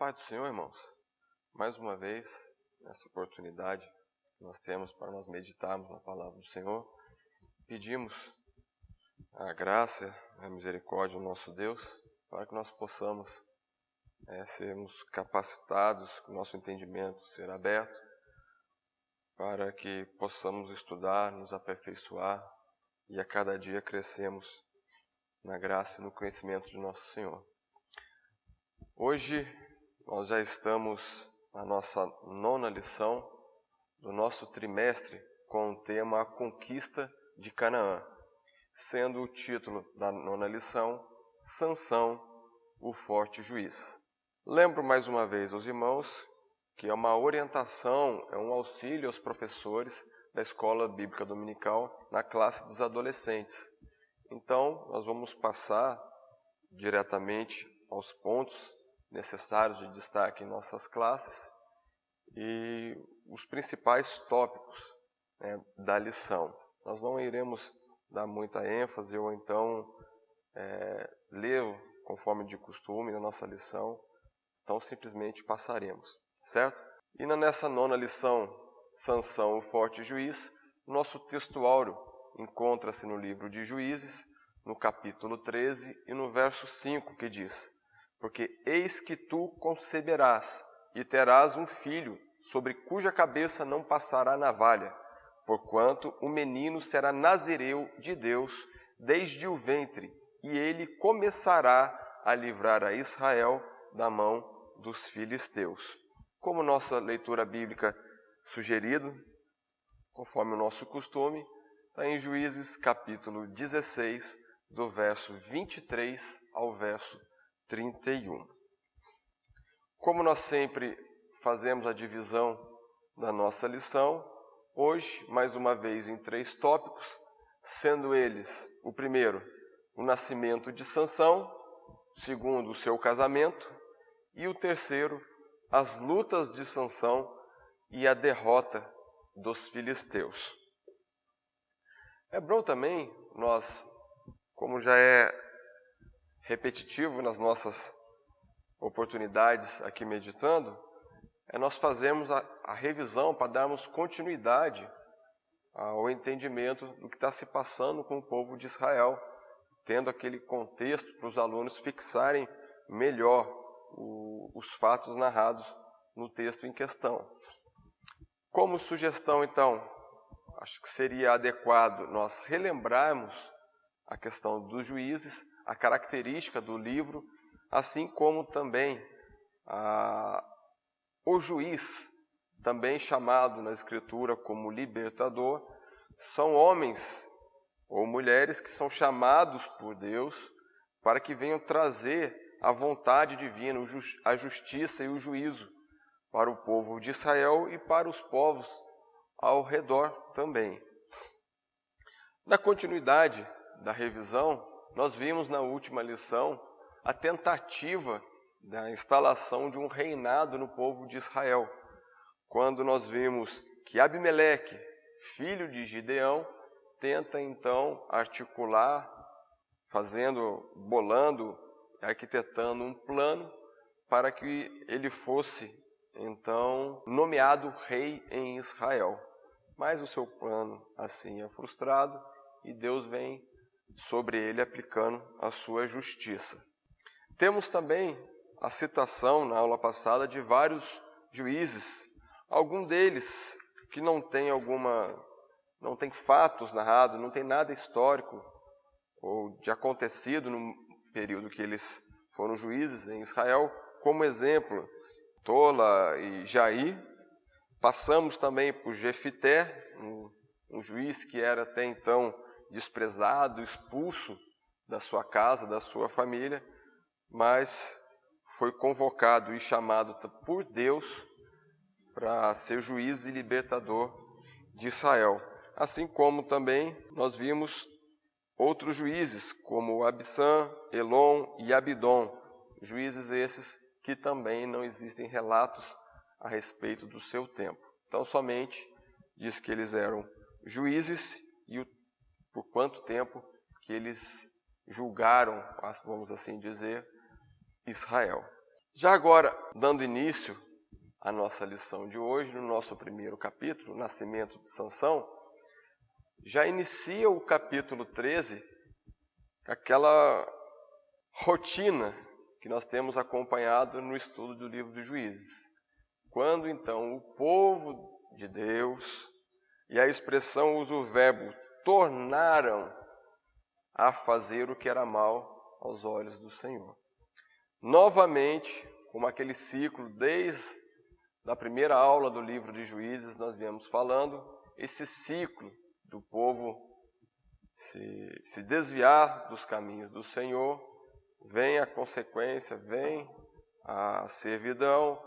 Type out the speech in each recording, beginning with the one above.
paz do Senhor, irmãos. Mais uma vez, nessa oportunidade que nós temos para nós meditarmos na palavra do Senhor, pedimos a graça, a misericórdia do nosso Deus, para que nós possamos sermos capacitados, que o nosso entendimento seja aberto, para que possamos estudar, nos aperfeiçoar e a cada dia crescemos na graça e no conhecimento de nosso Senhor. Hoje nós já estamos na nossa 9ª lição do nosso trimestre com o tema A Conquista de Canaã, sendo o título da 9ª lição Sansão, o Forte Juiz. Lembro mais uma vez aos irmãos que é uma orientação, é um auxílio aos professores da Escola Bíblica Dominical na classe dos adolescentes. Então, nós vamos passar diretamente aos pontos necessários de destaque em nossas classes e os principais tópicos da lição. Nós não iremos dar muita ênfase ou então ler conforme de costume a nossa lição, então simplesmente passaremos, certo? E nessa 9ª lição, Sansão, o Forte Juiz, nosso texto áureo encontra-se no livro de Juízes, no capítulo 13 e no verso 5, que diz: Porque eis que tu conceberás e terás um filho, sobre cuja cabeça não passará navalha, porquanto o menino será nazireu de Deus desde o ventre, e ele começará a livrar a Israel da mão dos filisteus. Como nossa leitura bíblica sugerido, conforme o nosso costume, está em Juízes capítulo 16, do verso 23 ao verso 31. Como nós sempre fazemos a divisão da nossa lição, hoje, mais uma vez, em 3 tópicos, sendo eles, o primeiro, o nascimento de Sansão, o segundo, o seu casamento, e o terceiro, as lutas de Sansão e a derrota dos filisteus. É bom também nós, como já é repetitivo nas nossas oportunidades aqui meditando, nós fazemos a revisão para darmos continuidade ao entendimento do que está se passando com o povo de Israel, tendo aquele contexto para os alunos fixarem melhor os fatos narrados no texto em questão. Como sugestão, então, acho que seria adequado nós relembrarmos a questão dos juízes, a característica do livro, assim como também o juiz, também chamado na Escritura como libertador, são homens ou mulheres que são chamados por Deus para que venham trazer a vontade divina, a justiça e o juízo para o povo de Israel e para os povos ao redor também. Na continuidade da revisão, nós vimos na última lição a tentativa da instalação de um reinado no povo de Israel, quando nós vimos que Abimeleque, filho de Gideão, tenta então articular, bolando, arquitetando um plano para que ele fosse então nomeado rei em Israel. Mas o seu plano assim é frustrado e Deus vem sobre ele aplicando a sua justiça. Temos também a citação na aula passada de vários juízes, algum deles que não tem fatos narrados, não tem nada histórico ou de acontecido no período que eles foram juízes em Israel, como exemplo, Tola e Jair. Passamos também por Jefité, um juiz que era até então desprezado, expulso da sua casa, da sua família, mas foi convocado e chamado por Deus para ser juiz e libertador de Israel. Assim como também nós vimos outros juízes, como Abissã, Elon e Abidom, juízes esses que também não existem relatos a respeito do seu tempo. Então, somente diz que eles eram juízes e por quanto tempo que eles julgaram, vamos assim dizer, Israel. Já agora, dando início à nossa lição de hoje, no nosso primeiro capítulo, o nascimento de Sansão, já inicia o capítulo 13, aquela rotina que nós temos acompanhado no estudo do livro dos Juízes. Quando então o povo de Deus, e a expressão usa o verbo, tornaram a fazer o que era mal aos olhos do Senhor. Novamente, como aquele ciclo, desde a primeira aula do livro de Juízes, nós viemos falando, esse ciclo do povo se desviar dos caminhos do Senhor, vem a consequência, vem a servidão.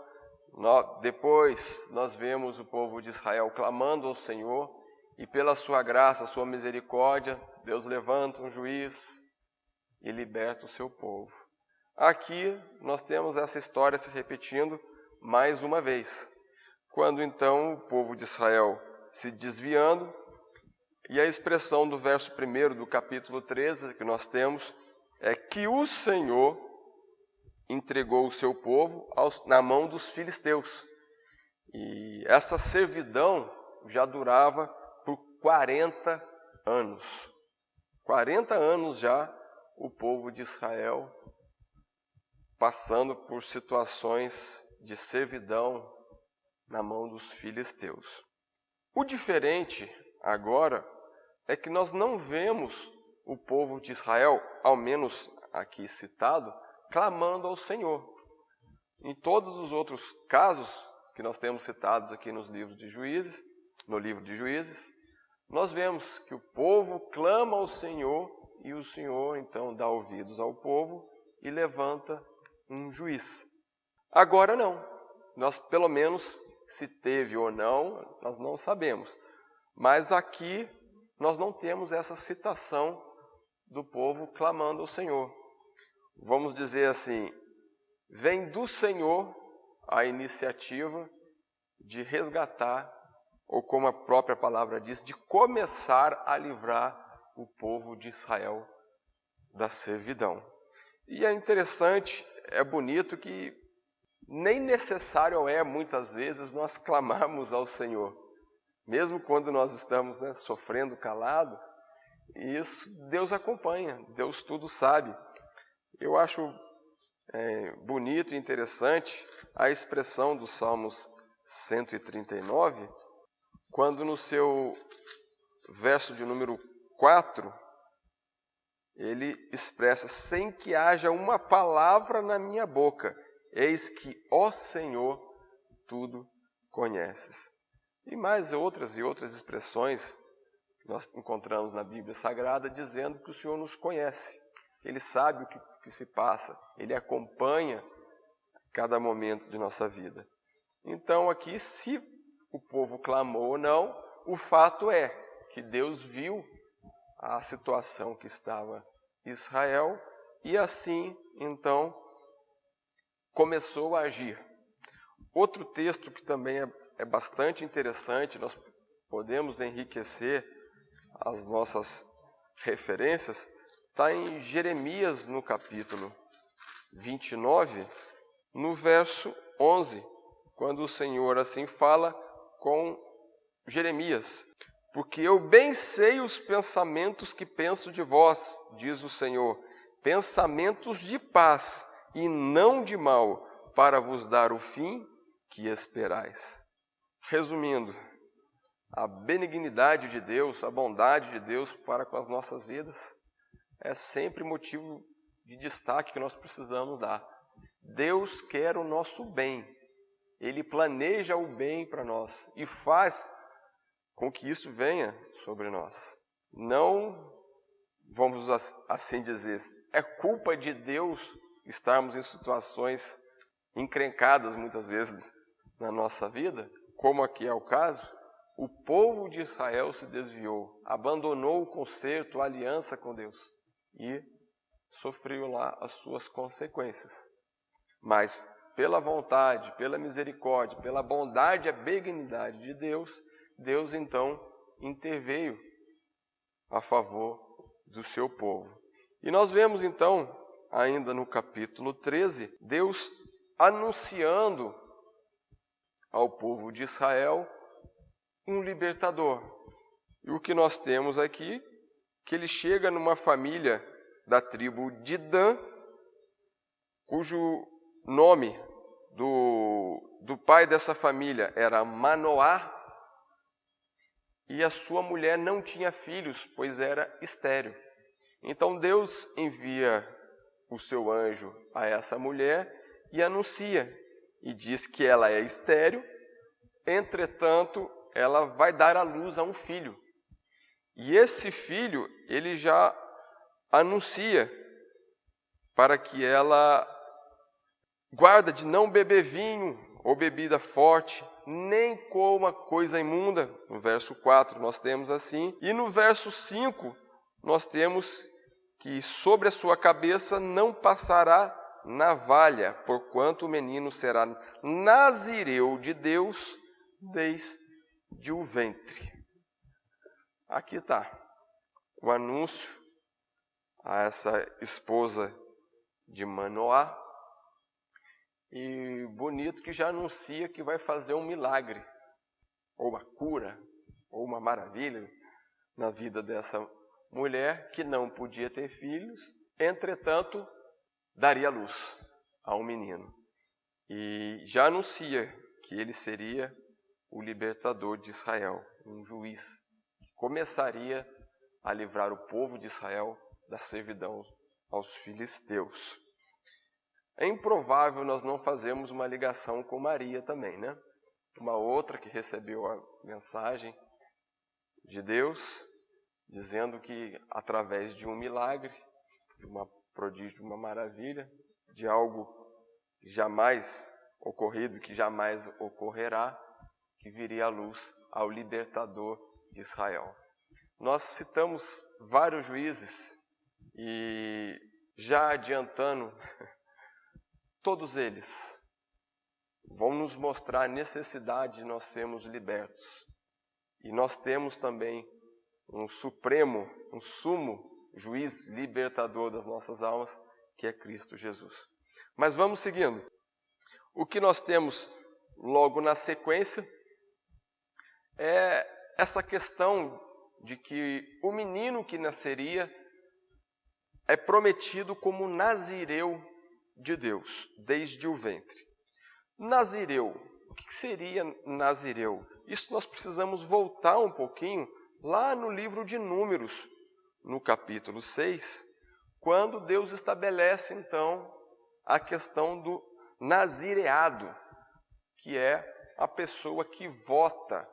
Depois nós vemos o povo de Israel clamando ao Senhor, e pela sua graça, sua misericórdia, Deus levanta um juiz e liberta o seu povo. Aqui nós temos essa história se repetindo mais uma vez, quando então o povo de Israel se desviando, e a expressão do verso 1 do capítulo 13 que nós temos é que o Senhor entregou o seu povo na mão dos filisteus. E essa servidão já durava por 40 anos. 40 anos já o povo de Israel passando por situações de servidão na mão dos filisteus. O diferente agora é que nós não vemos o povo de Israel, ao menos aqui citado, clamando ao Senhor. Em todos os outros casos que nós temos citados aqui no livro de Juízes, nós vemos que o povo clama ao Senhor e o Senhor então dá ouvidos ao povo e levanta um juiz. Agora não. Nós, pelo menos, se teve ou não, nós não sabemos. Mas aqui nós não temos essa citação do povo clamando ao Senhor. Vamos dizer assim, vem do Senhor a iniciativa de resgatar, ou como a própria palavra diz, de começar a livrar o povo de Israel da servidão. E é interessante, é bonito que nem necessário é, muitas vezes, nós clamarmos ao Senhor. Mesmo quando nós estamos sofrendo calado, isso Deus acompanha, Deus tudo sabe. Eu acho bonito e interessante a expressão dos Salmos 139, quando no seu verso de número 4, ele expressa, sem que haja uma palavra na minha boca, eis que, ó Senhor, tudo conheces. E mais outras expressões que nós encontramos na Bíblia Sagrada, dizendo que o Senhor nos conhece, Ele sabe o que se passa, Ele acompanha cada momento de nossa vida. Então aqui, se o povo clamou ou não, o fato é que Deus viu a situação que estava Israel e assim, então, começou a agir. Outro texto que também é bastante interessante, nós podemos enriquecer as nossas referências, está em Jeremias, no capítulo 29, no verso 11, quando o Senhor assim fala com Jeremias. Porque eu bem sei os pensamentos que penso de vós, diz o Senhor, pensamentos de paz e não de mal, para vos dar o fim que esperais. Resumindo, a benignidade de Deus, a bondade de Deus para com as nossas vidas é sempre motivo de destaque que nós precisamos dar. Deus quer o nosso bem, Ele planeja o bem para nós e faz com que isso venha sobre nós. Não, vamos assim dizer, é culpa de Deus estarmos em situações encrencadas muitas vezes na nossa vida, como aqui é o caso. O povo de Israel se desviou, abandonou o concerto, a aliança com Deus e sofreu lá as suas consequências. Mas pela vontade, pela misericórdia, pela bondade e a benignidade de Deus, Deus então interveio a favor do seu povo. E nós vemos então, ainda no capítulo 13, Deus anunciando ao povo de Israel um libertador. E o que nós temos aqui, que ele chega numa família da tribo de Dan, cujo nome do pai dessa família era Manoá, e a sua mulher não tinha filhos, pois era estéril. Então Deus envia o seu anjo a essa mulher e anuncia, e diz que ela é estéril, entretanto, ela vai dar à luz a um filho. E esse filho, ele já anuncia para que ela guarda de não beber vinho ou bebida forte, nem coma coisa imunda. No verso 4 nós temos assim. E no verso 5 nós temos que sobre a sua cabeça não passará navalha, porquanto o menino será nazireu de Deus desde o ventre. Aqui está o anúncio a essa esposa de Manoá. E bonito que já anuncia que vai fazer um milagre, ou uma cura, ou uma maravilha na vida dessa mulher que não podia ter filhos, entretanto, daria luz a um menino. E já anuncia que ele seria o libertador de Israel, um juiz que começaria a livrar o povo de Israel da servidão aos filisteus. É improvável nós não fazermos uma ligação com Maria também, né? Uma outra que recebeu a mensagem de Deus, dizendo que através de um milagre, de uma prodígio, de uma maravilha, de algo jamais ocorrido, que jamais ocorrerá, que viria à luz ao libertador de Israel. Nós citamos vários juízes e já adiantando, todos eles vão nos mostrar a necessidade de nós sermos libertos. E nós temos também um sumo juiz libertador das nossas almas, que é Cristo Jesus. Mas vamos seguindo. O que nós temos logo na sequência é essa questão de que o menino que nasceria é prometido como nazireu de Deus, desde o ventre. Nazireu, o que seria nazireu? Isso nós precisamos voltar um pouquinho lá no livro de Números, no capítulo 6, quando Deus estabelece então a questão do nazireado, que é a pessoa que vota,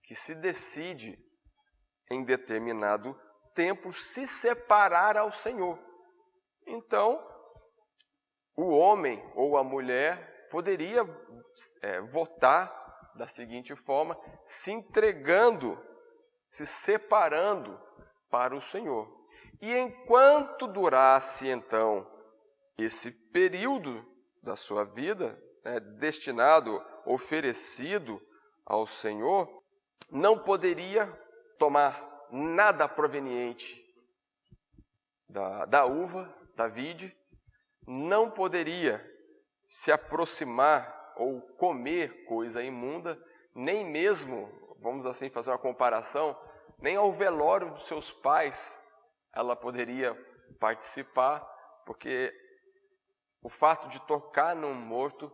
que se decide em determinado tempo se separar ao Senhor. Então, o homem ou a mulher poderia votar da seguinte forma, se entregando, se separando para o Senhor. E enquanto durasse, então, esse período da sua vida, destinado, oferecido ao Senhor, não poderia tomar nada proveniente da uva, da vide, não poderia se aproximar ou comer coisa imunda, nem mesmo, vamos assim fazer uma comparação, nem ao velório dos seus pais ela poderia participar, porque o fato de tocar num morto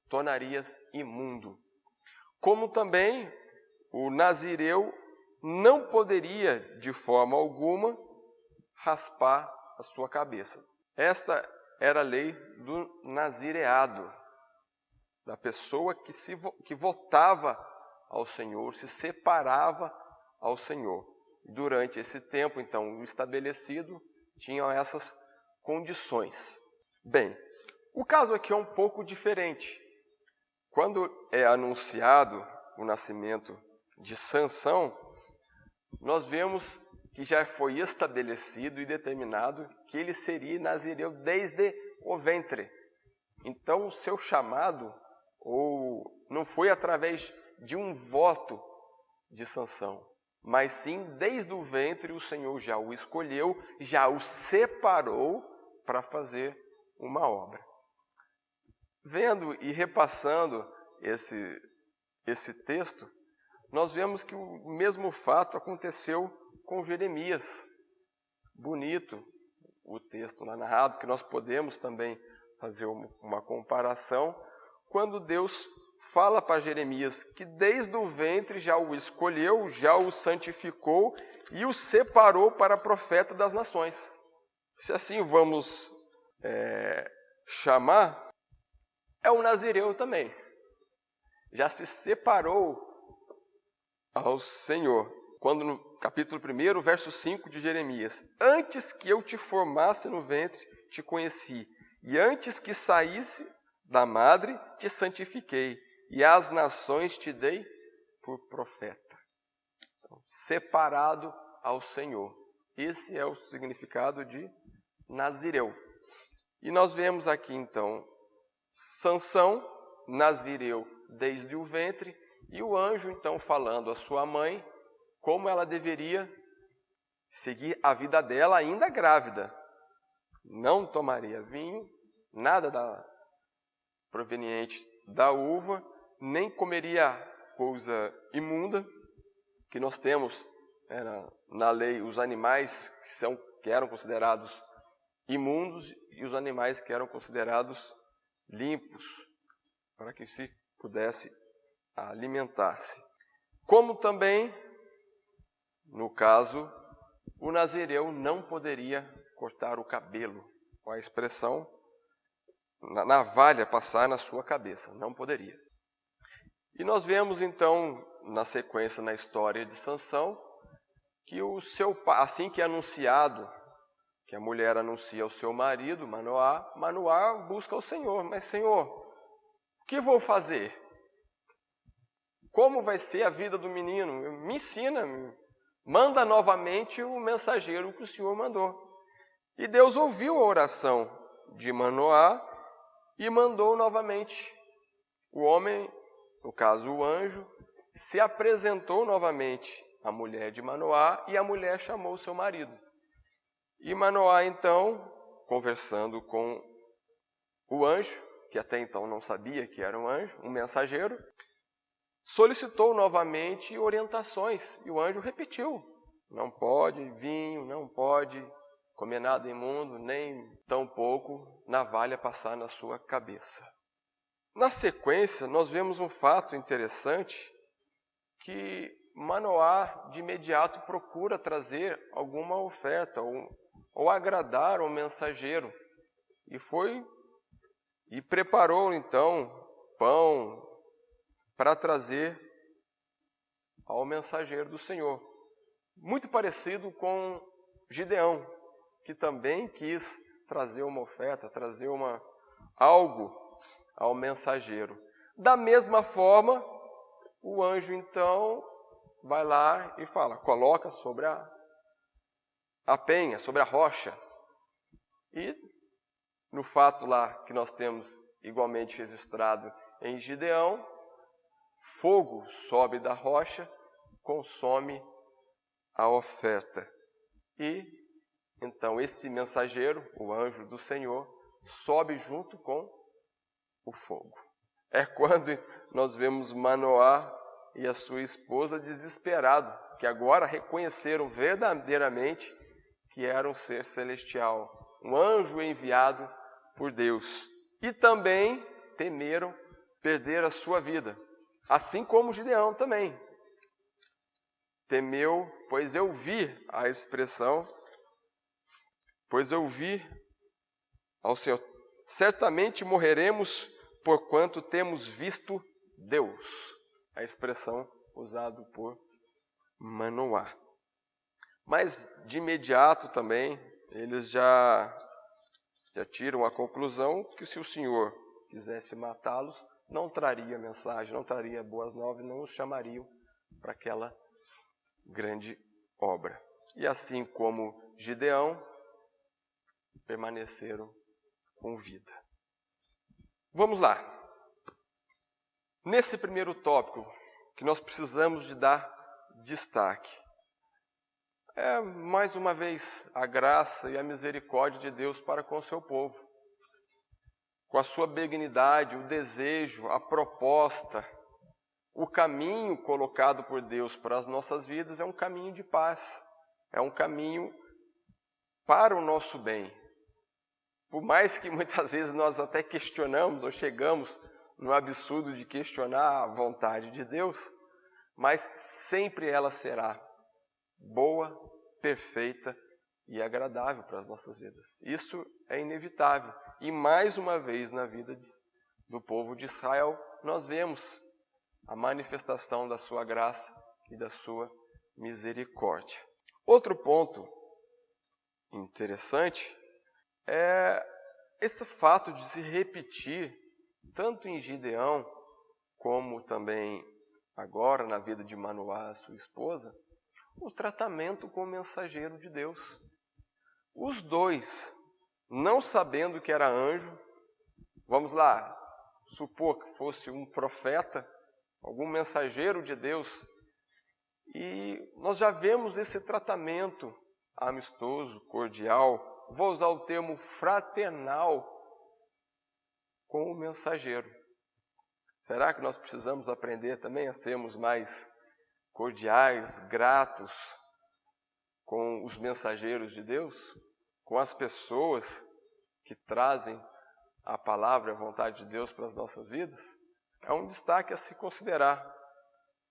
tornaria imundo. Como também o nazireu não poderia, de forma alguma, raspar a sua cabeça. Essa era a lei do nazireado, da pessoa que votava ao Senhor, se separava ao Senhor. Durante esse tempo, então, o estabelecido tinha essas condições. Bem, o caso aqui é um pouco diferente. Quando é anunciado o nascimento de Sansão, nós vemos que já foi estabelecido e determinado que ele seria nazireu desde o ventre. Então, o seu chamado não foi através de um voto de Sansão, mas sim, desde o ventre, o Senhor já o escolheu, já o separou para fazer uma obra. vendo e repassando esse texto, nós vemos que o mesmo fato aconteceu com Jeremias. Bonito o texto lá narrado, que nós podemos também fazer uma comparação, quando Deus fala para Jeremias que desde o ventre já o escolheu, já o santificou e o separou para profeta das nações. Se assim vamos chamar, é o nazireu também. Já se separou ao Senhor. Quando no capítulo 1, verso 5 de Jeremias: antes que eu te formasse no ventre, te conheci, e antes que saísse da madre, te santifiquei, e às nações te dei por profeta. Então, separado ao Senhor. Esse é o significado de nazireu. E nós vemos aqui, então, Sansão, nazireu desde o ventre, e o anjo, então, falando à sua mãe como ela deveria seguir a vida dela ainda grávida. Não tomaria vinho, nada proveniente da uva, nem comeria coisa imunda, que nós temos na lei os animais que eram considerados imundos e os animais que eram considerados limpos, para que se pudesse alimentar-se. Como também, no caso, o nazireu não poderia cortar o cabelo, com a expressão navalha passar na sua cabeça, não poderia. E nós vemos então, na sequência, na história de Sansão, que assim que é anunciado, que a mulher anuncia ao seu marido, Manoá busca o Senhor. Mas, Senhor, o que vou fazer? Como vai ser a vida do menino? Me ensina, manda novamente o mensageiro que o Senhor mandou. E Deus ouviu a oração de Manoá e mandou novamente. O homem, no caso o anjo, se apresentou novamente à mulher de Manoá e a mulher chamou seu marido. E Manoá, então, conversando com o anjo, que até então não sabia que era um anjo, um mensageiro, solicitou novamente orientações, e o anjo repetiu: não pode vinho, não pode comer nada imundo, nem tampouco navalha passar na sua cabeça. Na sequência, nós vemos um fato interessante, que Manoá de imediato procura trazer alguma oferta, ou agradar o mensageiro, e preparou então pão para trazer ao mensageiro do Senhor. Muito parecido com Gideão, que também quis trazer uma oferta, trazer algo ao mensageiro. Da mesma forma, o anjo então vai lá e fala: coloca sobre a penha, sobre a rocha. E no fato lá que nós temos igualmente registrado em Gideão, fogo sobe da rocha, consome a oferta. E então esse mensageiro, o anjo do Senhor, sobe junto com o fogo. É quando nós vemos Manoá e a sua esposa desesperados, que agora reconheceram verdadeiramente que era um ser celestial, um anjo enviado por Deus. E também temeram perder a sua vida, assim como Gideão também. Temeu, pois eu vi a expressão, pois eu vi ao Senhor, certamente morreremos porquanto temos visto Deus. A expressão usada por Manoá. Mas de imediato também, eles já tiram a conclusão que se o Senhor quisesse matá-los, não traria mensagem, não traria boas novas, não os chamariam para aquela grande obra. E assim como Gideão, permaneceram com vida. Vamos lá. Nesse primeiro tópico, que nós precisamos de dar destaque, é, mais uma vez, a graça e a misericórdia de Deus para com o seu povo. com a sua benignidade, o desejo, a proposta, o caminho colocado por Deus para as nossas vidas é um caminho de paz, é um caminho para o nosso bem. Por mais que muitas vezes nós até questionamos ou chegamos no absurdo de questionar a vontade de Deus, mas sempre ela será boa, perfeita e agradável para as nossas vidas. Isso é inevitável. E mais uma vez na vida do povo de Israel, nós vemos a manifestação da sua graça e da sua misericórdia. Outro ponto interessante é esse fato de se repetir, tanto em Gideão, como também agora na vida de Manoá, sua esposa, o tratamento com o mensageiro de Deus. Os dois, não sabendo que era anjo, vamos lá, supor que fosse um profeta, algum mensageiro de Deus, e nós já vemos esse tratamento amistoso, cordial, vou usar o termo fraternal, com o mensageiro. Será que nós precisamos aprender também a sermos mais cordiais, gratos com os mensageiros de Deus? Com as pessoas que trazem a palavra e a vontade de Deus para as nossas vidas? É um destaque a se considerar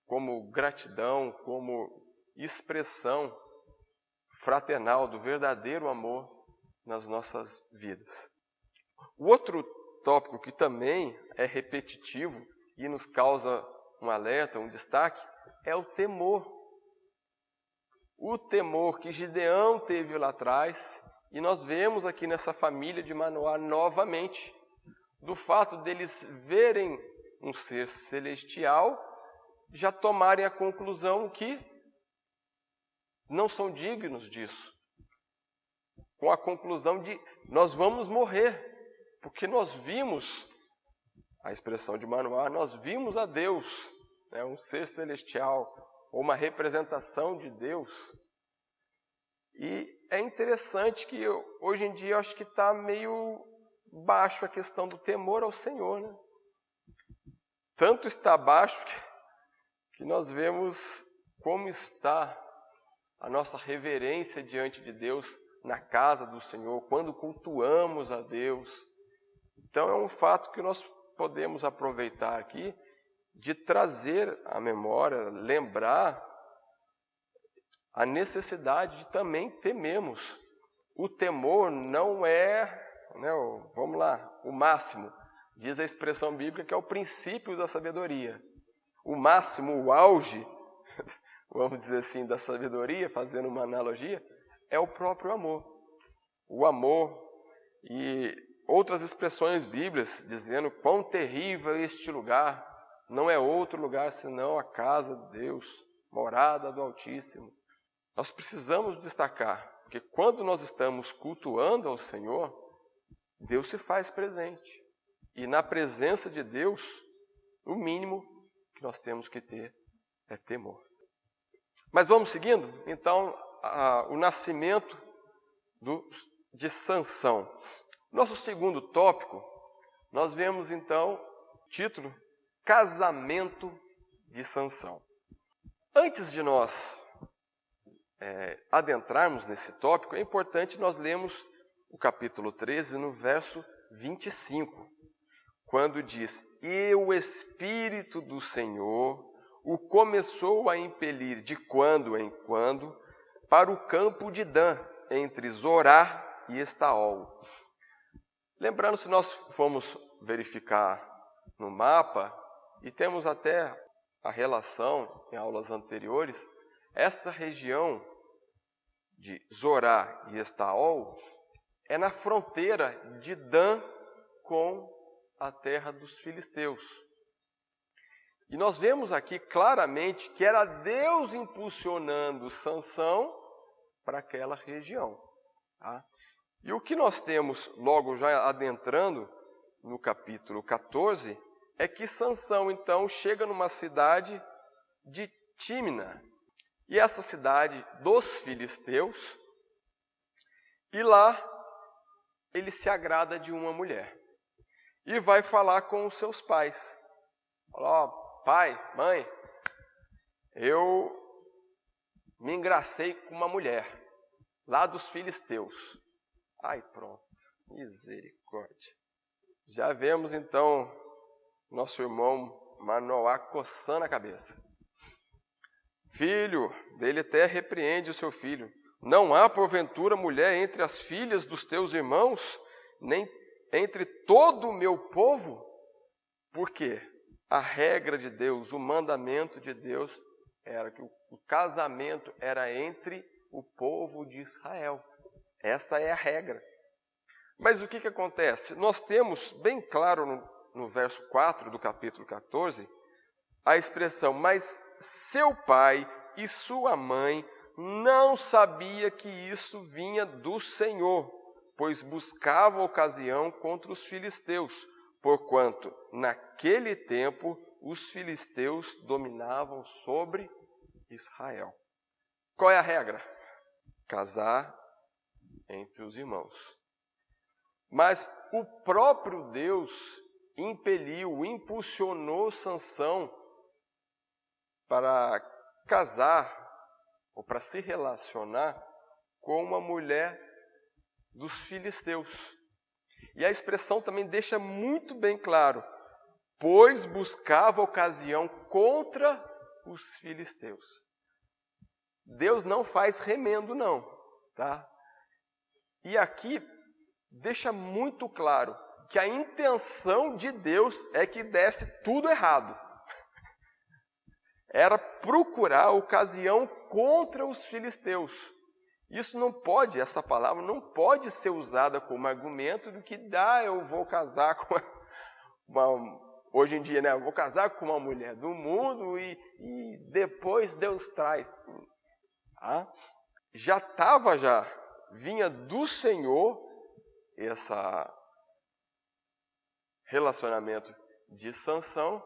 como gratidão, como expressão fraternal do verdadeiro amor nas nossas vidas. O outro tópico que também é repetitivo e nos causa um alerta, um destaque, é o temor. O temor que Gideão teve lá atrás, e nós vemos aqui nessa família de Manoá novamente, do fato deles verem um ser celestial, já tomarem a conclusão que não são dignos disso. Com a conclusão de nós vamos morrer, porque nós vimos, a expressão de Manoá, nós vimos a Deus, um ser celestial, ou uma representação de Deus. E é interessante que hoje em dia eu acho que está meio baixo a questão do temor ao Senhor, né? Tanto está baixo que nós vemos como está a nossa reverência diante de Deus na casa do Senhor, quando cultuamos a Deus. Então é um fato que nós podemos aproveitar aqui de trazer à memória, lembrar a necessidade de também temermos. O temor não é, vamos lá, o máximo. Diz a expressão bíblica que é o princípio da sabedoria. O máximo, o auge, vamos dizer assim, da sabedoria, fazendo uma analogia, é o próprio amor. O amor e outras expressões bíblicas dizendo quão terrível é este lugar, não é outro lugar senão a casa de Deus, morada do Altíssimo. Nós precisamos destacar, porque quando nós estamos cultuando ao Senhor, Deus se faz presente. E na presença de Deus, o mínimo que nós temos que ter é temor. Mas vamos seguindo? Então, o nascimento de Sansão. Nosso segundo tópico, nós vemos então o título Casamento de Sansão. Antes de nós adentrarmos nesse tópico, é importante nós lermos o capítulo 13, no verso 25, quando diz: E o Espírito do Senhor o começou a impelir de quando em quando para o campo de Dan, entre Zorá e Estaol. Lembrando, se nós formos verificar no mapa, e temos até a relação em aulas anteriores, essa região de Zorá e Estaol é na fronteira de Dan com a terra dos filisteus. E nós vemos aqui claramente que era Deus impulsionando Sansão para aquela região. Tá? E o que nós temos, logo já adentrando no capítulo 14, é que Sansão, então, chega numa cidade de Tímina. E essa cidade dos filisteus, e lá ele se agrada de uma mulher. e vai falar com os seus pais. Fala, ó, pai, mãe, eu me engracei com uma mulher lá dos filisteus. Ai, pronto, misericórdia. Já vemos então nosso irmão Manoá coçando a cabeça. Filho, dele até repreende o seu filho. Não há porventura mulher entre as filhas dos teus irmãos, nem entre todo o meu povo? Por quê? A regra de Deus, o mandamento de Deus era que o casamento era entre o povo de Israel. Esta é a regra. Mas o que acontece? Nós temos bem claro no verso 4 do capítulo 14, a expressão, mas seu pai e sua mãe não sabia que isso vinha do Senhor, pois buscava ocasião contra os filisteus, porquanto naquele tempo os filisteus dominavam sobre Israel. Qual é a regra? Casar entre os irmãos. Mas o próprio Deus impulsionou Sansão para casar ou para se relacionar com uma mulher dos filisteus. E a expressão também deixa muito bem claro, pois buscava ocasião contra os filisteus. Deus não faz remendo não, tá? E aqui deixa muito claro que a intenção de Deus é que desse tudo errado. Era procurar ocasião contra os filisteus. Isso não pode, essa palavra não pode ser usada como argumento do que eu vou casar com hoje em dia, né? Eu vou casar com uma mulher do mundo e depois Deus traz. Vinha do Senhor esse relacionamento de Sansão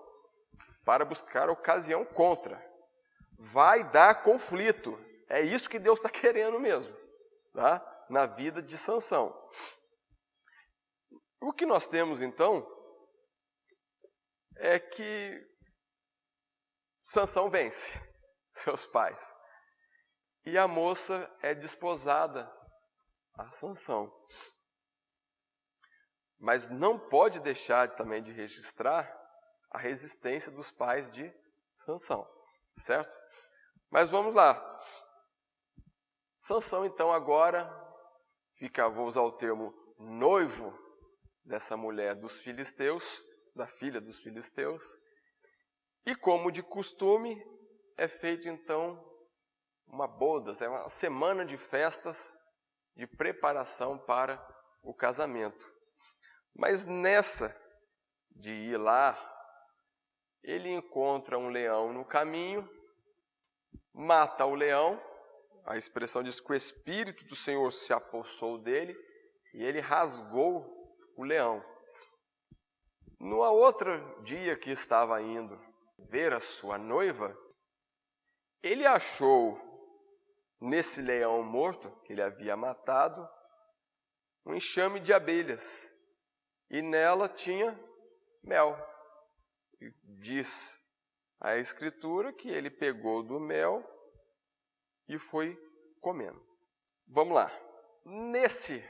para buscar ocasião contra. Vai dar conflito. É isso que Deus está querendo mesmo, tá? Na vida de Sansão. O que nós temos então é que Sansão vence seus pais. E a moça é desposada a Sansão. Mas não pode deixar também de registrar a resistência dos pais de Sansão, certo? Mas vamos lá. Sansão, então, agora vou usar o termo noivo dessa mulher dos filisteus, da filha dos filisteus, e como de costume, é feito, então, uma bodas, é uma semana de festas de preparação para o casamento. Mas nessa de ir lá, ele encontra um leão no caminho, mata o leão, a expressão diz que o Espírito do Senhor se apossou dele e ele rasgou o leão. No outro dia que estava indo ver a sua noiva, ele achou nesse leão morto, que ele havia matado, um enxame de abelhas e nela tinha mel. E diz a Escritura que ele pegou do mel e foi comendo. Vamos lá. Nesse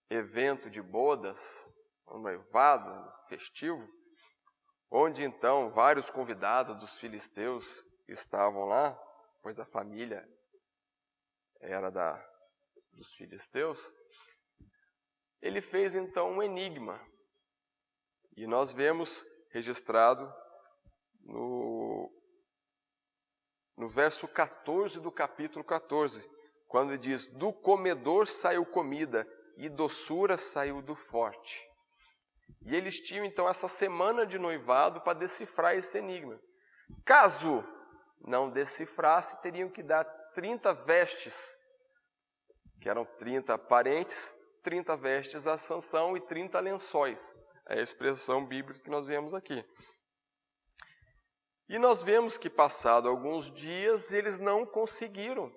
evento de bodas, um noivado festivo, onde então vários convidados dos filisteus estavam lá, pois a família era dos filisteus, ele fez então um enigma. E nós vemos registrado no verso 14 do capítulo 14, quando ele diz, do comedor saiu comida e doçura saiu do forte. E eles tinham então essa semana de noivado para decifrar esse enigma. Caso não decifrasse, teriam que dar 30 vestes, que eram 30 parentes, 30 vestes a Sansão e 30 lençóis. É a expressão bíblica que nós vemos aqui. E nós vemos que, passado alguns dias, eles não conseguiram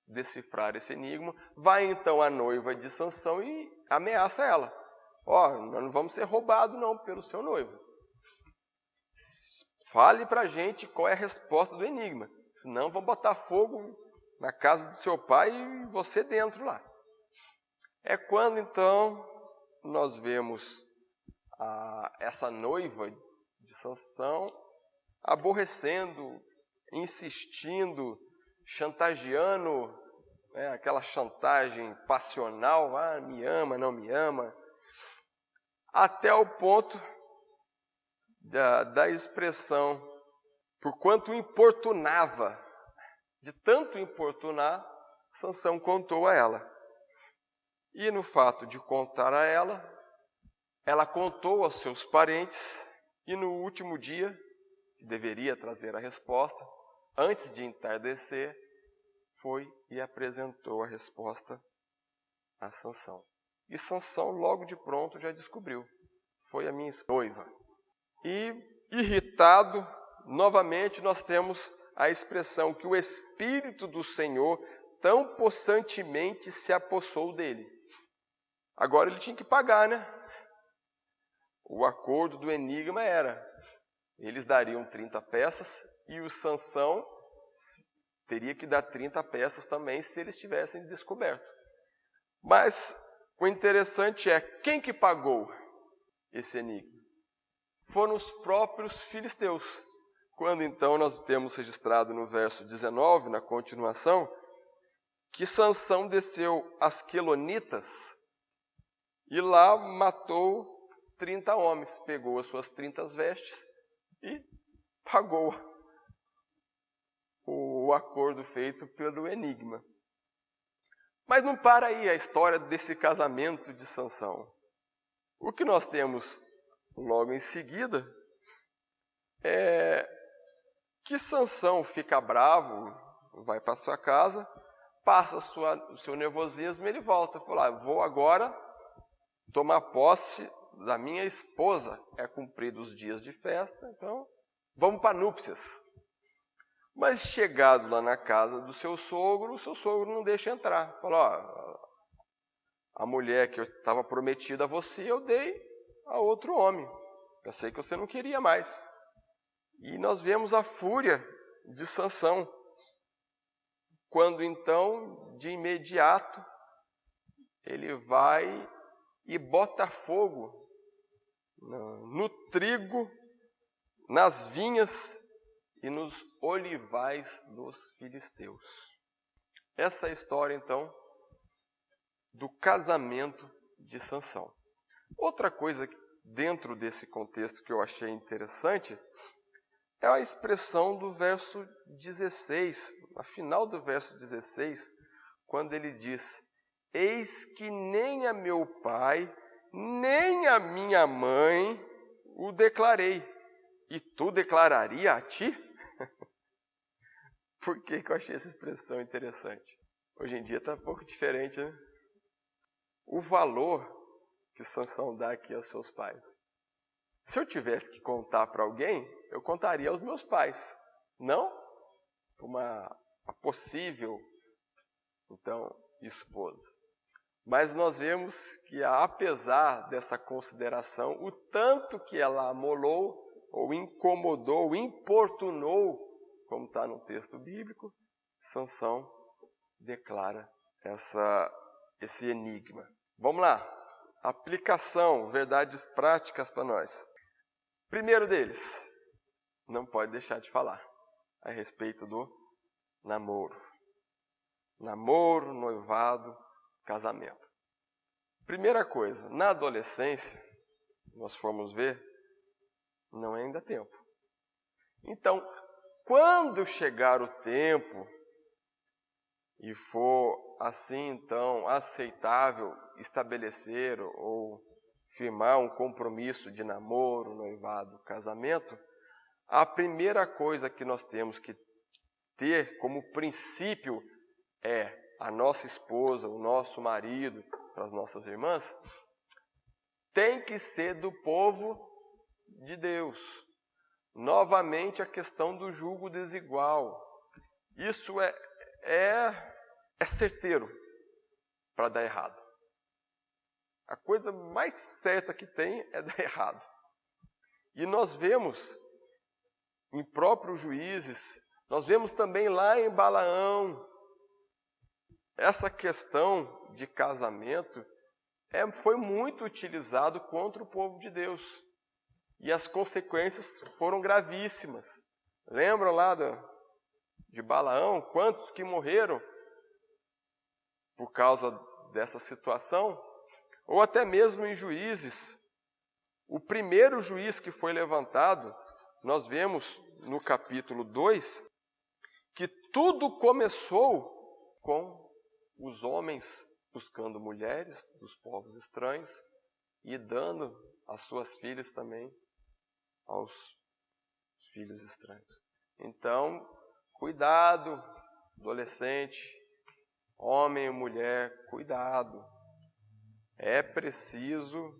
decifrar esse enigma. Vai então a noiva de Sansão e ameaça ela. nós não vamos ser roubados não pelo seu noivo. Fale para a gente qual é a resposta do enigma, senão vão botar fogo na casa do seu pai e você dentro lá. É quando então nós vemos essa noiva de Sansão aborrecendo, insistindo, chantageando, aquela chantagem passional, me ama, não me ama, até o ponto da expressão, porquanto importunava, de tanto importunar, Sansão contou a ela. E no fato de contar a ela contou aos seus parentes, e no último dia, que deveria trazer a resposta, antes de entardecer, foi e apresentou a resposta a Sansão. E Sansão logo de pronto já descobriu, foi a minha noiva. E irritado, novamente nós temos a expressão que o Espírito do Senhor tão possantemente se apossou dele. Agora ele tinha que pagar, né? O acordo do enigma era, eles dariam 30 peças e o Sansão teria que dar 30 peças também se eles tivessem descoberto. Mas o interessante é, quem que pagou esse enigma? Foram os próprios filisteus. Quando então nós temos registrado no verso 19, na continuação, que Sansão desceu às Quelonitas e lá matou 30 homens, pegou as suas 30 vestes e pagou o acordo feito pelo enigma. Mas não para aí a história desse casamento de Sansão. O que nós temos logo em seguida é que Sansão fica bravo, vai para sua casa, passa o seu nervosismo e ele volta. Fala, vou agora tomar posse da minha esposa. É cumprido os dias de festa, então vamos para núpcias. Mas chegado lá na casa do seu sogro, o seu sogro não deixa entrar. Fala, a mulher que eu estava prometida a você, eu dei a outro homem. Eu sei que você não queria mais. E nós vemos a fúria de Sansão, quando então, de imediato, ele vai e bota fogo no trigo, nas vinhas e nos olivais dos filisteus. Essa é a história, então, do casamento de Sansão. Outra coisa dentro desse contexto que eu achei interessante é a expressão do verso 16, no final do verso 16, quando ele diz, eis que nem a meu pai, nem a minha mãe o declarei, e tu declararia a ti? Por que eu achei essa expressão interessante? Hoje em dia está um pouco diferente, né? O valor que Sansão dá aqui aos seus pais. Se eu tivesse que contar para alguém, eu contaria aos meus pais, não uma possível, então, esposa. Mas nós vemos que, apesar dessa consideração, o tanto que ela amolou, ou incomodou, ou importunou, como está no texto bíblico, Sansão declara esse enigma. Vamos lá, aplicação, verdades práticas para nós. Primeiro deles, não pode deixar de falar a respeito do namoro. Namoro, noivado, casamento. Primeira coisa, na adolescência, nós formos ver, não é ainda tempo. Então, quando chegar o tempo e for assim, então, aceitável estabelecer ou firmar um compromisso de namoro, noivado, casamento, a primeira coisa que nós temos que ter como princípio é a nossa esposa, o nosso marido, para as nossas irmãs, tem que ser do povo de Deus. Novamente a questão do julgo desigual. Isso é certeiro para dar errado. A coisa mais certa que tem é dar errado. E nós vemos em próprios Juízes, nós vemos também lá em Balaão, essa questão de casamento foi muito utilizado contra o povo de Deus. E as consequências foram gravíssimas. Lembram lá de Balaão? Quantos que morreram por causa dessa situação? Ou até mesmo em Juízes. O primeiro juiz que foi levantado, nós vemos no capítulo 2, que tudo começou com os homens buscando mulheres dos povos estranhos e dando as suas filhas também aos filhos estranhos. Então, cuidado, adolescente, homem e mulher, cuidado. É preciso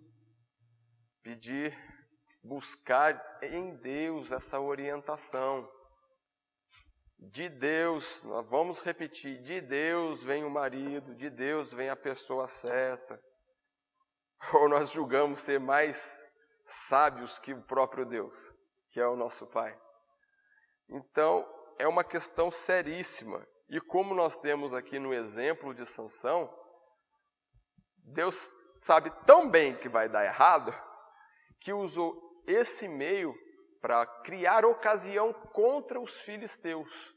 buscar em Deus essa orientação. De Deus, nós vamos repetir, de Deus vem o marido, de Deus vem a pessoa certa. Ou nós julgamos ser mais sábios que o próprio Deus, que é o nosso Pai. Então, é uma questão seríssima. E como nós temos aqui no exemplo de Sansão, Deus sabe tão bem que vai dar errado, que usou esse meio para criar ocasião contra os filisteus.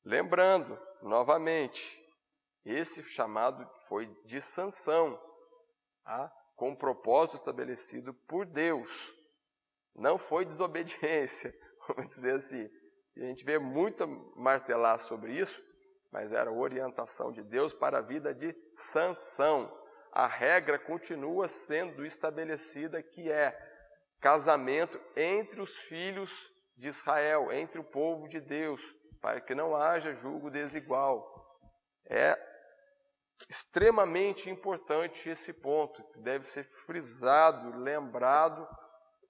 Lembrando, novamente, esse chamado foi de Sansão, tá? Com um propósito estabelecido por Deus. Não foi desobediência, vamos dizer assim. A gente vê muito martelar sobre isso, mas era orientação de Deus para a vida de Sansão. A regra continua sendo estabelecida, que é casamento entre os filhos de Israel, entre o povo de Deus, para que não haja julgo desigual. É extremamente importante esse ponto, que deve ser frisado, lembrado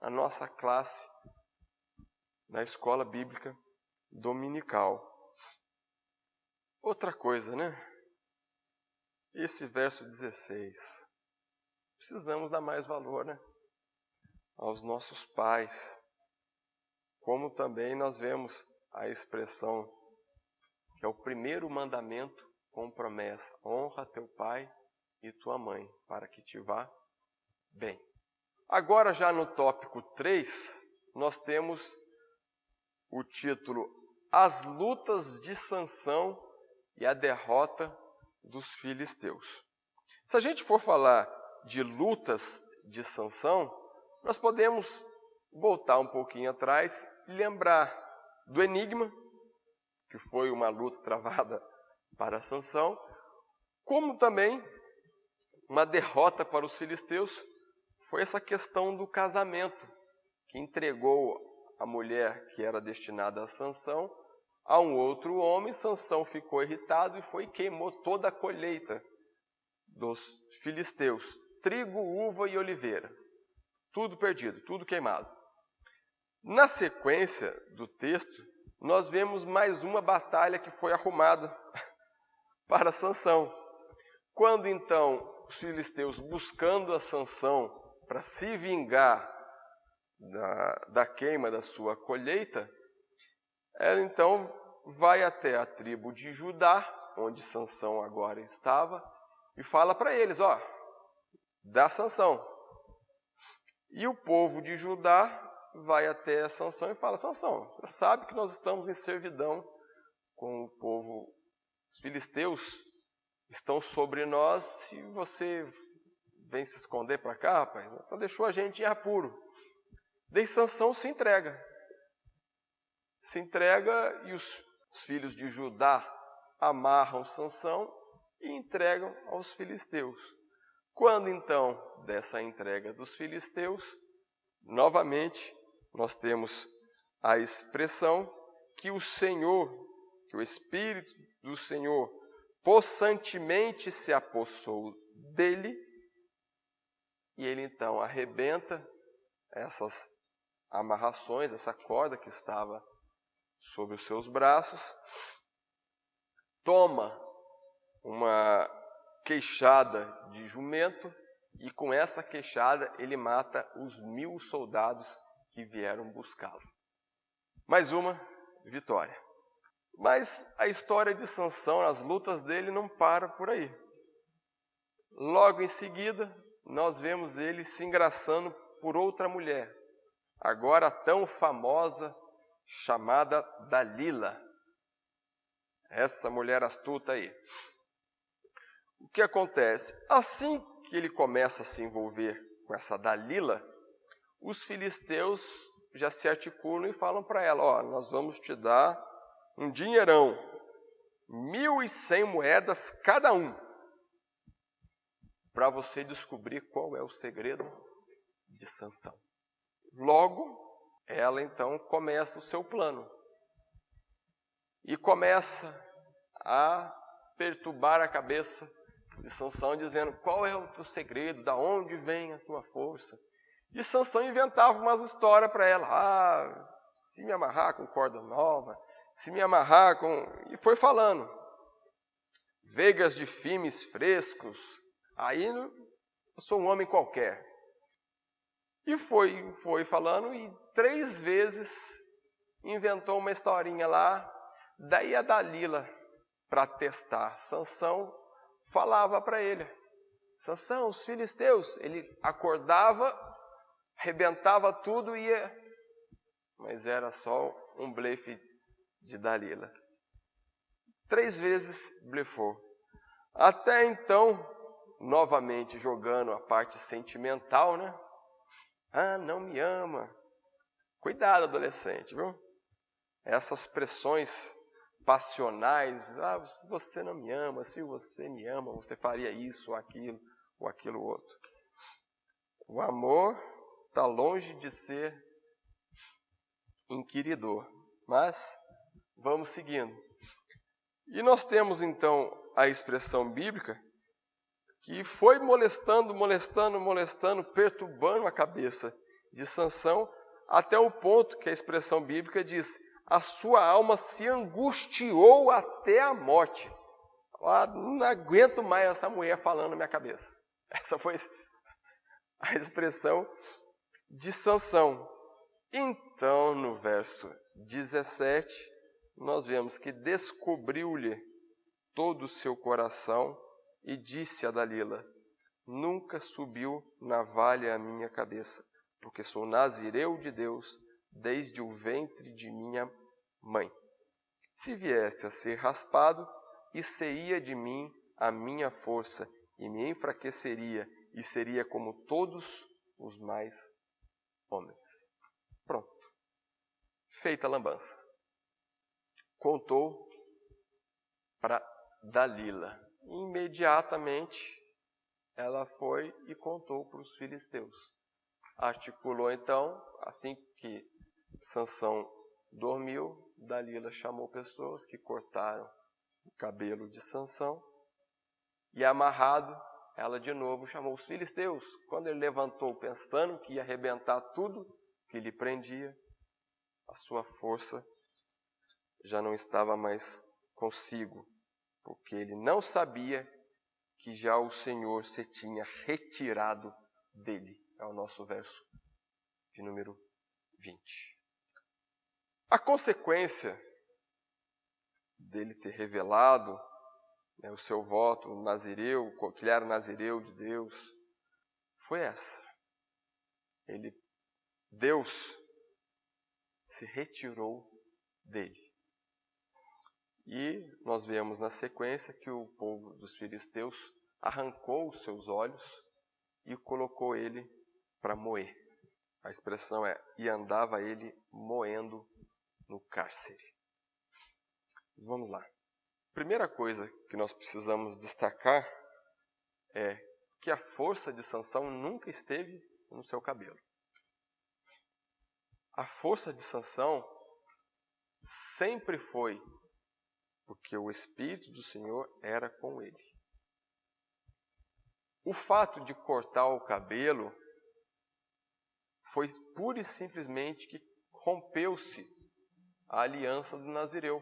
na nossa classe na escola bíblica dominical. Outra coisa, né? Esse verso 16. Precisamos dar mais valor, né? Aos nossos pais. Como também nós vemos a expressão, que é o primeiro mandamento com promessa: honra teu pai e tua mãe, para que te vá bem. Agora, já no tópico 3, nós temos o título As lutas de Sansão e a derrota dos filisteus. Se a gente for falar de lutas de Sansão, nós podemos voltar um pouquinho atrás e lembrar do enigma, que foi uma luta travada para Sansão, como também uma derrota para os filisteus foi essa questão do casamento, que entregou a mulher que era destinada a Sansão a um outro homem. Sansão ficou irritado e foi e queimou toda a colheita dos filisteus, trigo, uva e oliveira. Tudo perdido, tudo queimado. Na sequência do texto, nós vemos mais uma batalha que foi arrumada para Sansão. Quando então os filisteus, buscando a Sansão para se vingar da queima da sua colheita, ela então vai até a tribo de Judá, onde Sansão agora estava, e fala para eles: dá Sansão. E o povo de Judá vai até Sansão e fala: Sansão, você sabe que nós estamos em servidão com o povo. Os filisteus estão sobre nós, se você vem se esconder para cá, rapaz, então deixou a gente em apuro. Daí Sansão se entrega. Se entrega e os filhos de Judá amarram Sansão e entregam aos filisteus. Quando então dessa entrega dos filisteus, novamente nós temos a expressão que o Senhor, que o Espírito do Senhor possantemente se apossou dele, e ele então arrebenta essas amarrações, essa corda que estava sobre os seus braços, toma uma queixada de jumento, e com essa queixada ele mata os 1000 soldados que vieram buscá-lo. Mais uma vitória. Mas a história de Sansão, as lutas dele não para por aí. Logo em seguida, nós vemos ele se engraçando por outra mulher, agora tão famosa, chamada Dalila. Essa mulher astuta aí. O que acontece? Assim que ele começa a se envolver com essa Dalila, os filisteus já se articulam e falam para ela, nós vamos te dar um dinheirão, 1.100 moedas cada um, para você descobrir qual é o segredo de Sansão. Logo, ela então começa o seu plano e começa a perturbar a cabeça de Sansão, dizendo qual é o teu segredo, da onde vem a tua força. E Sansão inventava umas histórias para ela, se me amarrar com corda nova, se me amarrar com... E foi falando, vegas de fimes frescos, aí eu sou um homem qualquer. E foi falando, e 3 vezes inventou uma historinha lá. Daí a Dalila, para testar Sansão, falava para ele, Sansão, os filisteus, ele acordava, arrebentava tudo e ia... Mas era só um blefe de Dalila. 3 vezes blefou. Até então, novamente jogando a parte sentimental, né? Não me ama. Cuidado, adolescente, viu? Essas pressões passionais, se você não me ama, se você me ama, você faria isso ou aquilo outro. O amor está longe de ser inquiridor, mas vamos seguindo. E nós temos então a expressão bíblica que foi molestando, perturbando a cabeça de Sansão, até o ponto que a expressão bíblica diz, a sua alma se angustiou até a morte. Não aguento mais essa mulher falando na minha cabeça. Essa foi a expressão de Sansão. Então, no verso 17, nós vemos que descobriu-lhe todo o seu coração e disse a Dalila, nunca subiu navalha a minha cabeça, porque sou nazireu de Deus desde o ventre de minha mãe. Se viesse a ser raspado, isseia de mim a minha força e me enfraqueceria e seria como todos os mais homens. Pronto. Feita a lambança. Contou para Dalila. Imediatamente ela foi e contou para os filisteus. Articulou então, assim que Sansão dormiu, Dalila chamou pessoas que cortaram o cabelo de Sansão e amarrado, ela de novo chamou os filisteus. Quando ele levantou pensando que ia arrebentar tudo que lhe prendia, a sua força já não estava mais consigo, porque ele não sabia que já o Senhor se tinha retirado dele. É o nosso verso de número 20. A consequência dele ter revelado o seu voto nazireu, que ele era nazireu de Deus, foi essa. Deus se retirou dele. E nós vemos na sequência que o povo dos filisteus arrancou os seus olhos e colocou ele para moer. A expressão é, e andava ele moendo no cárcere. Vamos lá. Primeira coisa que nós precisamos destacar é que a força de Sansão nunca esteve no seu cabelo. A força de Sansão sempre foi porque o Espírito do Senhor era com ele. O fato de cortar o cabelo foi pura e simplesmente que rompeu-se a aliança do Nazireu.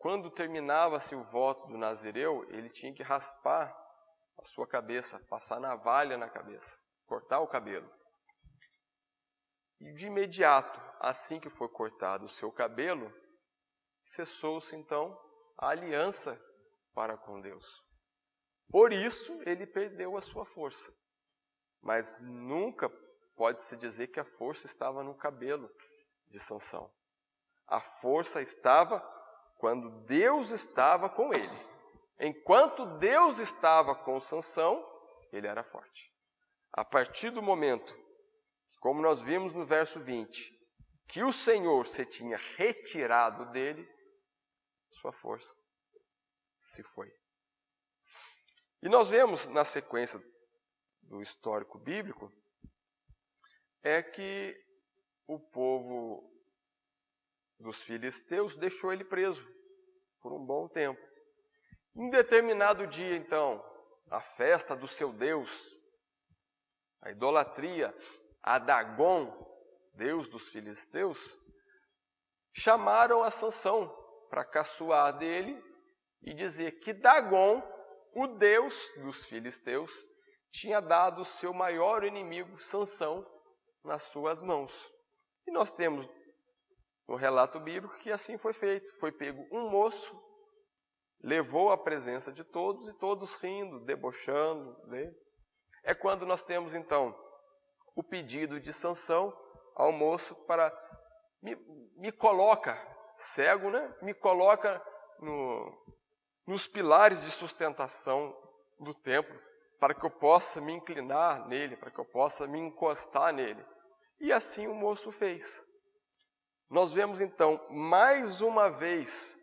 quando terminava-se o voto do nazireu, ele tinha que raspar a sua cabeça, passar navalha na cabeça, cortar o cabelo. E de imediato, assim que foi cortado o seu cabelo, cessou-se então a aliança para com Deus. Por isso ele perdeu a sua força. Mas nunca pode-se dizer que a força estava no cabelo de Sansão. A força estava quando Deus estava com ele. Enquanto Deus estava com Sansão, ele era forte. A partir do momento, como nós vimos no verso 20, que o Senhor se tinha retirado dele, sua força se foi. E nós vemos na sequência do histórico bíblico, é que o povo dos filisteus deixou ele preso por um bom tempo. Em determinado dia, então, a festa do seu Deus, a idolatria a Dagon, Deus dos filisteus, chamaram a Sansão para caçoar dele e dizer que Dagon, o Deus dos filisteus, tinha dado o seu maior inimigo, Sansão, nas suas mãos. E nós temos no relato bíblico que assim foi feito. Foi pego um moço, levou à presença de todos, e todos rindo, debochando dele. É quando nós temos, então, o pedido de Sansão ao moço para me coloca, cego, né? Me coloca nos pilares de sustentação do templo, para que eu possa me inclinar nele, para que eu possa me encostar nele. E assim o moço fez. Nós vemos então, mais uma vez,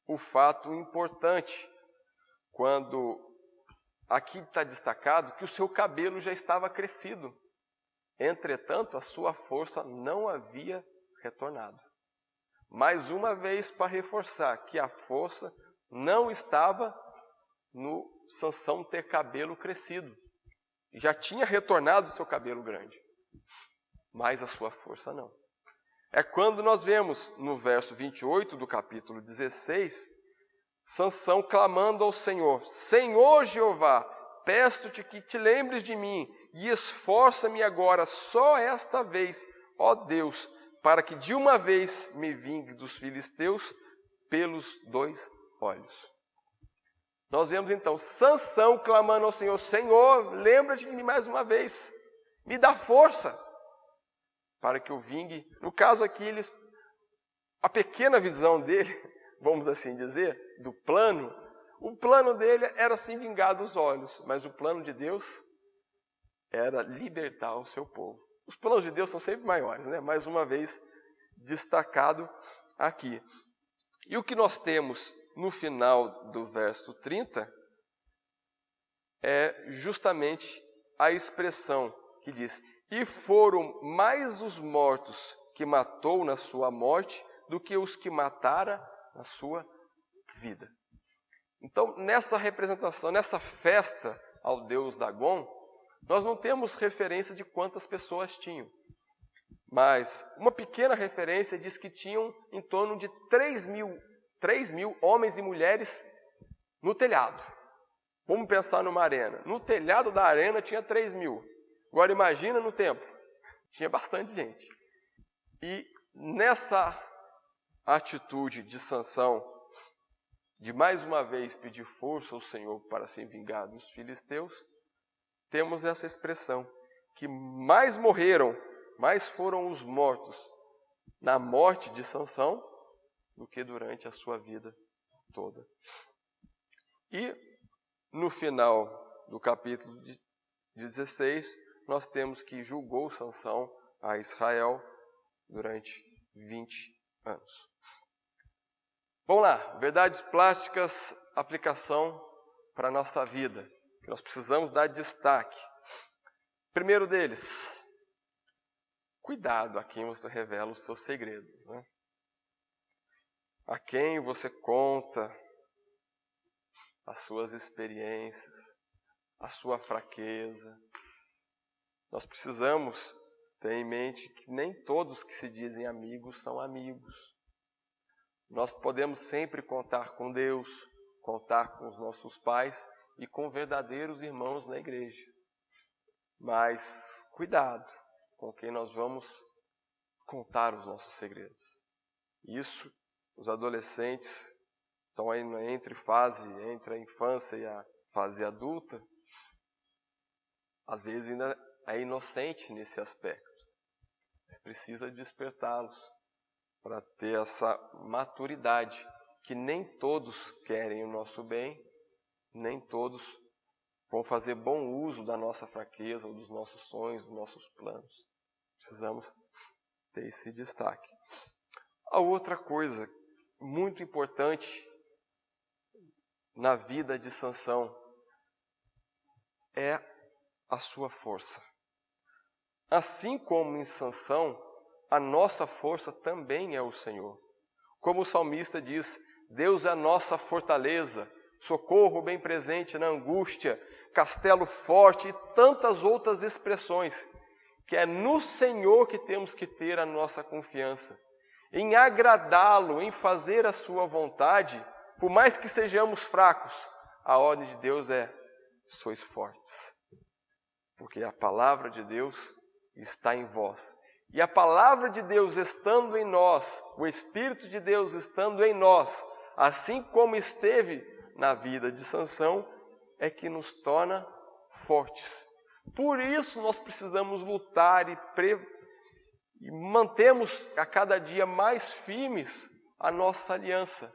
o fato importante, quando aqui está destacado que o seu cabelo já estava crescido. Entretanto, a sua força não havia retornado. Mais uma vez, para reforçar que a força não estava no Sansão ter cabelo crescido. Já tinha retornado o seu cabelo grande, mas a sua força não. É quando nós vemos no verso 28 do capítulo 16, Sansão clamando ao Senhor: Senhor Jeová, peço-te que te lembres de mim e esforça-me agora só esta vez, ó Deus, para que de uma vez me vingue dos filisteus pelos 2 olhos. Nós vemos então Sansão clamando ao Senhor: Senhor, lembra-te de mim mais uma vez, me dá força para que eu vingue. No caso aqui, a pequena visão dele, vamos assim dizer, do plano, o plano dele era se vingar dos olhos, mas o plano de Deus era libertar o seu povo. Os planos de Deus são sempre maiores, né? Mais uma vez destacado aqui. E o que nós temos no final do verso 30 é justamente a expressão que diz: e foram mais os mortos que matou na sua morte do que os que matara na sua vida. Então, nessa representação, nessa festa ao deus Dagon, nós não temos referência de quantas pessoas tinham. Mas uma pequena referência diz que tinham em torno de 3 mil homens e mulheres no telhado. Vamos pensar numa arena. No telhado da arena tinha 3 mil. Agora imagina no templo. Tinha bastante gente. E nessa atitude de Sansão, de mais uma vez pedir força ao Senhor para se vingar dos filisteus, temos essa expressão, que mais morreram, mais foram os mortos na morte de Sansão do que durante a sua vida toda. E no final do capítulo 16, nós temos que julgou Sansão a Israel durante 20 anos. Vamos lá, verdades plásticas, aplicação para a nossa vida, que nós precisamos dar destaque. Primeiro deles, cuidado a quem você revela os seus segredos, né? A quem você conta as suas experiências, a sua fraqueza. Nós precisamos ter em mente que nem todos que se dizem amigos são amigos. Nós podemos sempre contar com Deus, contar com os nossos pais e com verdadeiros irmãos na igreja. Mas cuidado com quem nós vamos contar os nossos segredos. Isso, os adolescentes estão aí entre a infância e a fase adulta, às vezes ainda é inocente nesse aspecto. Mas precisa despertá-los para ter essa maturidade, que nem todos querem o nosso bem, nem todos vão fazer bom uso da nossa fraqueza, ou dos nossos sonhos, dos nossos planos. Precisamos ter esse destaque. A outra coisa muito importante na vida de Sansão é a sua força. Assim como em Sansão, a nossa força também é o Senhor. Como o salmista diz, Deus é a nossa fortaleza, socorro bem presente na angústia, castelo forte e tantas outras expressões, que é no Senhor que temos que ter a nossa confiança, em agradá-lo, em fazer a sua vontade, por mais que sejamos fracos, a ordem de Deus é: sois fortes, porque a palavra de Deus está em vós. E a palavra de Deus estando em nós, o Espírito de Deus estando em nós, assim como esteve na vida de Sansão, é que nos torna fortes. Por isso nós precisamos lutar e mantemos a cada dia mais firmes a nossa aliança.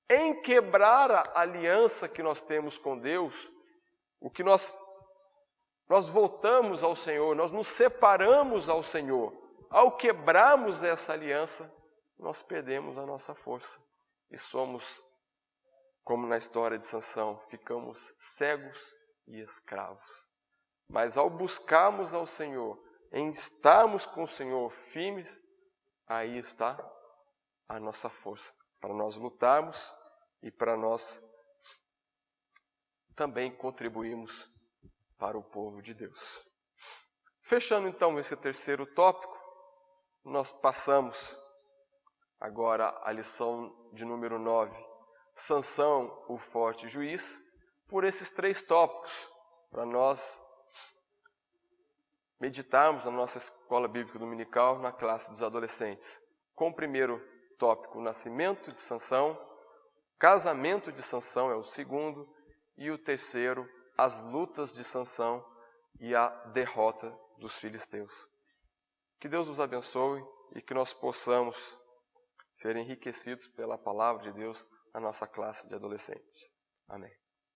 Em quebrar a aliança que nós temos com Deus, o que nós voltamos ao Senhor, nós nos separamos ao Senhor. Ao quebrarmos essa aliança, nós perdemos a nossa força e somos, como na história de Sansão, ficamos cegos e escravos. Mas ao buscarmos ao Senhor, em estarmos com o Senhor firmes, aí está a nossa força, para nós lutarmos e para nós também contribuirmos para o povo de Deus. Fechando então esse terceiro tópico, nós passamos agora a lição de número 9, Sansão, o forte juiz, por esses 3 tópicos, para nós meditarmos na nossa escola bíblica dominical, na classe dos adolescentes. Com o primeiro tópico, o nascimento de Sansão, casamento de Sansão é o segundo, e o terceiro, as lutas de Sansão e a derrota dos filisteus. Que Deus nos abençoe e que nós possamos ser enriquecidos pela palavra de Deus na nossa classe de adolescentes. Amém.